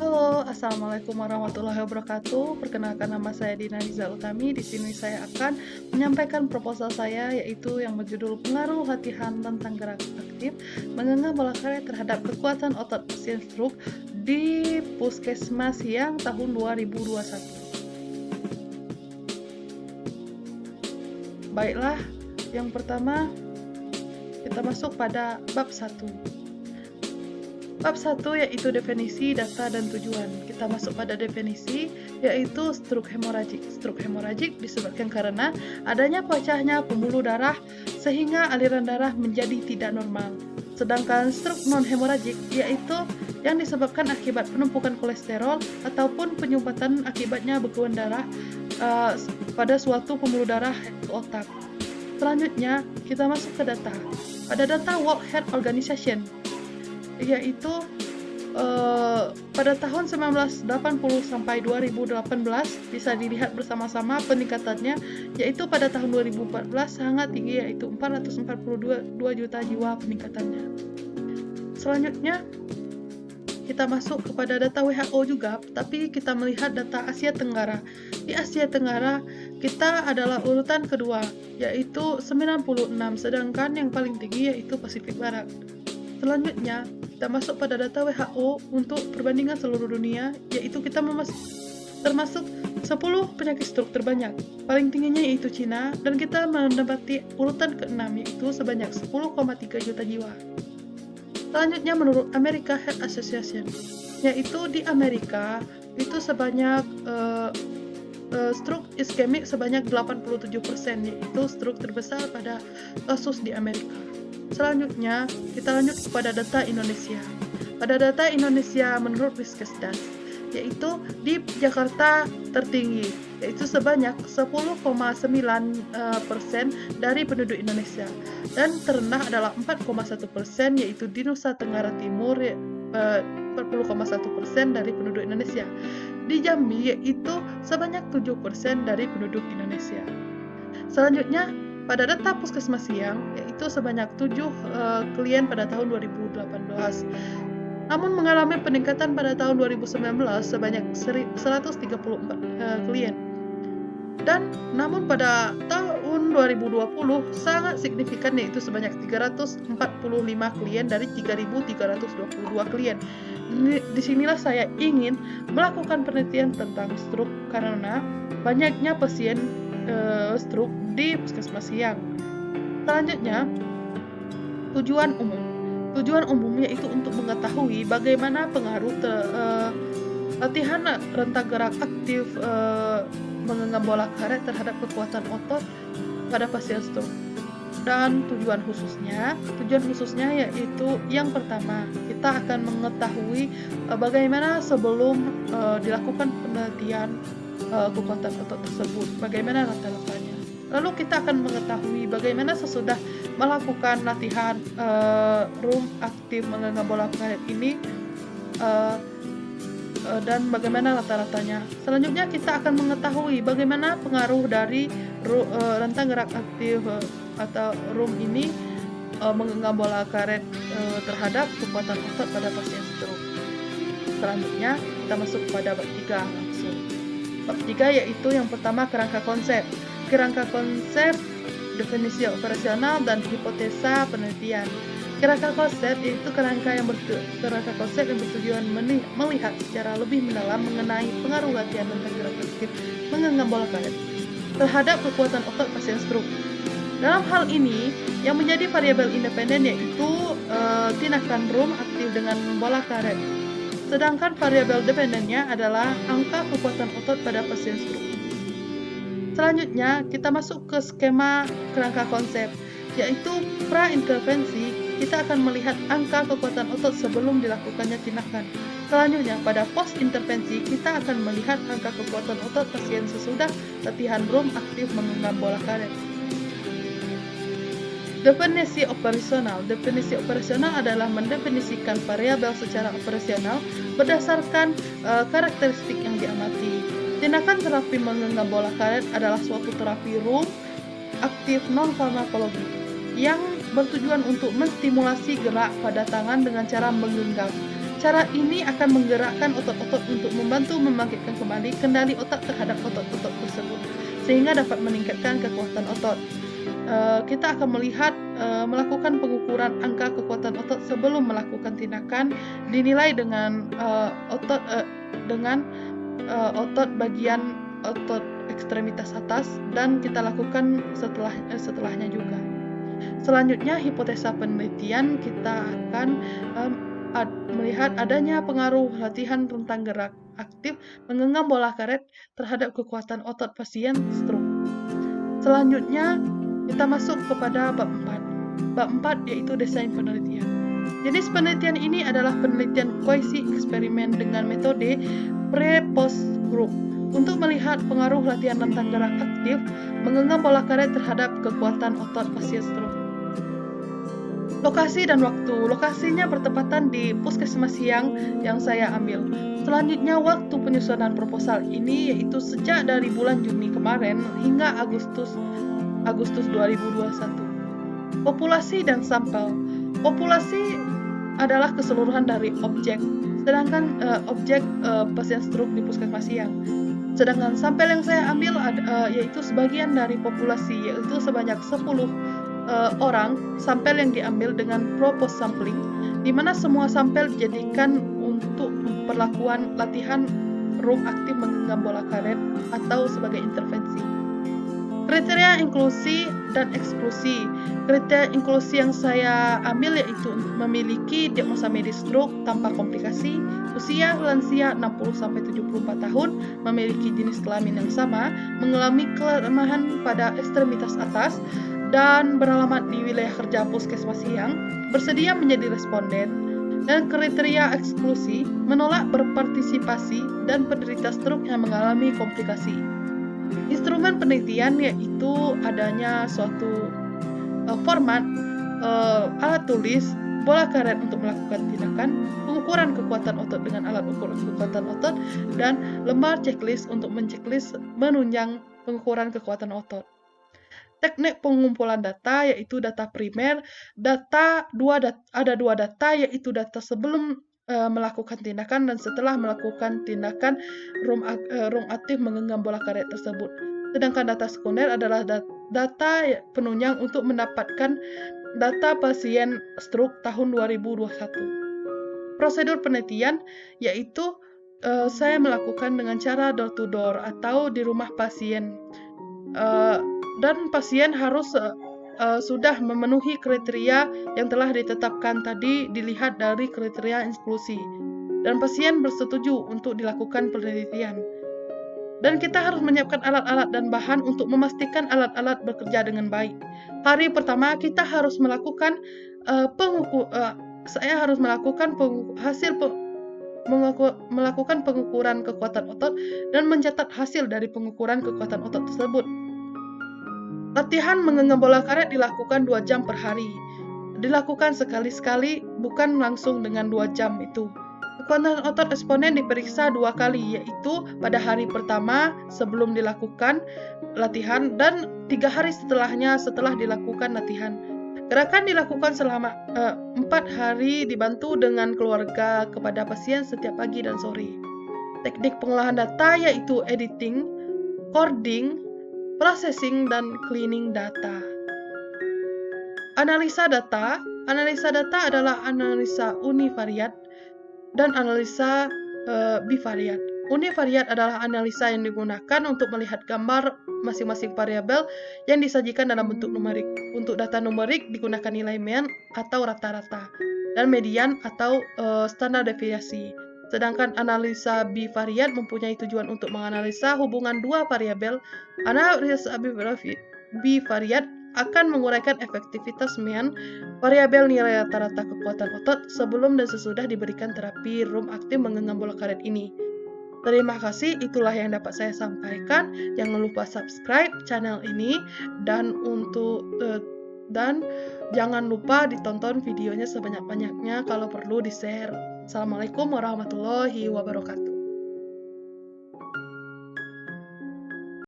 Halo, assalamualaikum warahmatullahi wabarakatuh. Perkenalkan nama saya Dina Nizal Utami. Di sini saya akan menyampaikan proposal saya yaitu yang berjudul pengaruh latihan tentang gerak aktif mengenang bola karet terhadap kekuatan otot pasien stroke di Puskesmas yang tahun 2021. Baiklah, yang pertama kita masuk pada bab 1. Bab 1 yaitu definisi, data, dan tujuan. Kita masuk pada definisi yaitu stroke hemoragik. Stroke hemoragik disebabkan karena adanya pecahnya pembuluh darah sehingga aliran darah menjadi tidak normal. Sedangkan stroke non-hemoragik yaitu yang disebabkan akibat penumpukan kolesterol ataupun penyumbatan akibatnya bekuan darah pada suatu pembuluh darah ke otak. Selanjutnya kita masuk ke data. Pada data World Health Organization yaitu pada tahun 1980 sampai 2018 bisa dilihat bersama-sama peningkatannya, yaitu pada tahun 2014 sangat tinggi yaitu 442 juta jiwa peningkatannya. Selanjutnya kita masuk kepada data WHO juga, tapi kita melihat data Asia Tenggara. Di Asia Tenggara kita adalah urutan kedua yaitu 96, sedangkan yang paling tinggi yaitu Pasifik Barat. Selanjutnya, kita masuk pada data WHO untuk perbandingan seluruh dunia, yaitu kita termasuk 10 penyakit stroke terbanyak. Paling tingginya yaitu Cina, dan kita menempati urutan ke-6, yaitu sebanyak 10,3 juta jiwa. Selanjutnya, menurut American Heart Association, yaitu di Amerika, itu sebanyak stroke iskemik sebanyak 87%, yaitu stroke terbesar pada kasus di Amerika. Selanjutnya, kita lanjut kepada data Indonesia. Pada data Indonesia menurut Riskesdas, yaitu di Jakarta tertinggi, yaitu sebanyak 10,9% dari penduduk Indonesia. Dan terendah adalah 4,1%, yaitu di Nusa Tenggara Timur, 40,1% dari penduduk Indonesia. Di Jambi, yaitu sebanyak 7% dari penduduk Indonesia. Selanjutnya, pada data Puskesmas Siang, yaitu sebanyak 7 klien pada tahun 2018. Namun mengalami peningkatan pada tahun 2019 sebanyak 134 klien. Dan namun pada tahun 2020 sangat signifikan yaitu sebanyak 345 klien dari 3.322 klien. Disinilah saya ingin melakukan penelitian tentang stroke karena banyaknya pasien stroke di Puskesmas Siang. Selanjutnya, tujuan umum. Tujuan umumnya itu untuk mengetahui bagaimana pengaruh latihan rentang gerak aktif menggenggam bola karet terhadap kekuatan otot pada pasien stroke. Dan tujuan khususnya yaitu yang pertama, kita akan mengetahui bagaimana sebelum dilakukan penelitian kekuatan otot tersebut, bagaimana rata-ratanya. Lalu kita akan mengetahui bagaimana sesudah melakukan latihan room aktif menggenggam bola karet ini dan bagaimana rata-ratanya. Selanjutnya kita akan mengetahui bagaimana pengaruh dari rentang gerak aktif atau room ini menggenggam bola karet terhadap kekuatan otot pada pasien stroke. Selanjutnya kita masuk pada bab 3 langsung. Bab 3 yaitu yang pertama kerangka konsep, definisi operasional dan hipotesa penelitian. Kerangka konsep yaitu kerangka konsep yang bertujuan melihat secara lebih mendalam mengenai pengaruh latihan tentang gerak aktif menggenggam bola karet terhadap kekuatan otot pasien stroke. Dalam hal ini, yang menjadi variabel independen yaitu tindakan room aktif dengan bola karet. Sedangkan variabel dependennya adalah angka kekuatan otot pada pasien stroke. Selanjutnya, kita masuk ke skema kerangka konsep, yaitu pra-intervensi, kita akan melihat angka kekuatan otot sebelum dilakukannya tindakan. Selanjutnya, pada post-intervensi, kita akan melihat angka kekuatan otot pasien sesudah latihan room aktif menggenggam bola karet. Definisi operasional adalah mendefinisikan variabel secara operasional berdasarkan karakteristik yang diamati. Tindakan terapi menggenggam bola karet adalah suatu terapi room aktif non-farmakologi yang bertujuan untuk menstimulasi gerak pada tangan dengan cara menggenggam. Cara ini akan menggerakkan otot-otot untuk membantu membangkitkan kembali kendali otak terhadap otot-otot tersebut, sehingga dapat meningkatkan kekuatan otot. Kita akan melihat melakukan pengukuran angka kekuatan otot sebelum melakukan tindakan, dinilai dengan otot bagian otot ekstremitas atas, dan kita lakukan setelahnya juga. Selanjutnya, hipotesa penelitian, kita akan melihat adanya pengaruh latihan rentang gerak aktif menggenggam bola karet terhadap kekuatan otot pasien stroke. Selanjutnya, kita masuk kepada bab 4. Bab 4 yaitu desain penelitian. Jenis penelitian ini adalah penelitian kuasi eksperimen dengan metode pre-post group untuk melihat pengaruh latihan rentang gerak aktif menggenggam bola karet terhadap kekuatan otot pasien stroke. Lokasi dan waktu. Lokasinya bertepatan di Puskesmas Siang yang saya ambil. Selanjutnya, waktu penyusunan proposal ini yaitu sejak dari bulan Juni kemarin hingga Agustus 2021. Populasi dan sampel. Populasi adalah keseluruhan dari objek, sedangkan pasien stroke di Puskesmas Siang. Sedangkan sampel yang saya ambil yaitu sebagian dari populasi, yaitu sebanyak 10 orang sampel yang diambil dengan propose sampling, di mana semua sampel dijadikan untuk perlakuan latihan rum aktif menggenggam bola karet atau sebagai intervensi. Kriteria inklusi dan eksklusi. Kriteria inklusi yang saya ambil yaitu memiliki diagnosa medis stroke tanpa komplikasi, usia lansia 60-74 tahun, memiliki jenis kelamin yang sama, mengalami kelemahan pada ekstremitas atas, dan beralamat di wilayah kerja Puskesmas Siang, bersedia menjadi responden. Dan kriteria eksklusi, menolak berpartisipasi dan penderita stroke yang mengalami komplikasi. Instrumen penelitian yaitu adanya suatu format alat tulis, bola karet untuk melakukan tindakan, pengukuran kekuatan otot dengan alat ukur kekuatan otot, dan lembar checklist untuk menceklis menunjang pengukuran kekuatan otot. Teknik pengumpulan data yaitu data primer, ada dua data yaitu data sebelum melakukan tindakan dan setelah melakukan tindakan rum aktif menggenggam bola karet tersebut. Sedangkan data sekunder adalah data penunjang untuk mendapatkan data pasien stroke tahun 2021. Prosedur penelitian yaitu saya melakukan dengan cara door to door atau di rumah pasien. Dan pasien harus sudah memenuhi kriteria yang telah ditetapkan tadi dilihat dari kriteria inklusi. Dan pasien bersetuju untuk dilakukan penelitian. Dan kita harus menyiapkan alat-alat dan bahan untuk memastikan alat-alat bekerja dengan baik. Hari pertama kita harus melakukan melakukan pengukuran kekuatan otot dan mencatat hasil dari pengukuran kekuatan otot tersebut. Latihan menggenggam bola karet dilakukan 2 jam per hari. Dilakukan sekali-sekali, bukan langsung dengan 2 jam itu. Kekuatan otot responden diperiksa 2 kali, yaitu pada hari pertama sebelum dilakukan latihan dan 3 hari setelahnya setelah dilakukan latihan. Gerakan dilakukan selama 4 hari dibantu dengan keluarga kepada pasien setiap pagi dan sore. Teknik pengolahan data yaitu editing, coding, processing, dan cleaning data. Analisa data. Analisa data adalah analisa univariat dan analisa bivariat. Univariat adalah analisa yang digunakan untuk melihat gambar masing-masing variabel yang disajikan dalam bentuk numerik. Untuk data numerik digunakan nilai mean atau rata-rata dan median atau standar deviasi. Sedangkan analisa bivariat mempunyai tujuan untuk menganalisa hubungan 2 variabel. Analisa bivariat akan menguraikan efektivitas mean variabel nilai rata-rata kekuatan otot sebelum dan sesudah diberikan terapi rum aktif menggenggam bola karet ini. Terima kasih, itulah yang dapat saya sampaikan. Jangan lupa subscribe channel ini dan jangan lupa ditonton videonya sebanyak-banyaknya, kalau perlu di-share. Assalamualaikum warahmatullahi wabarakatuh.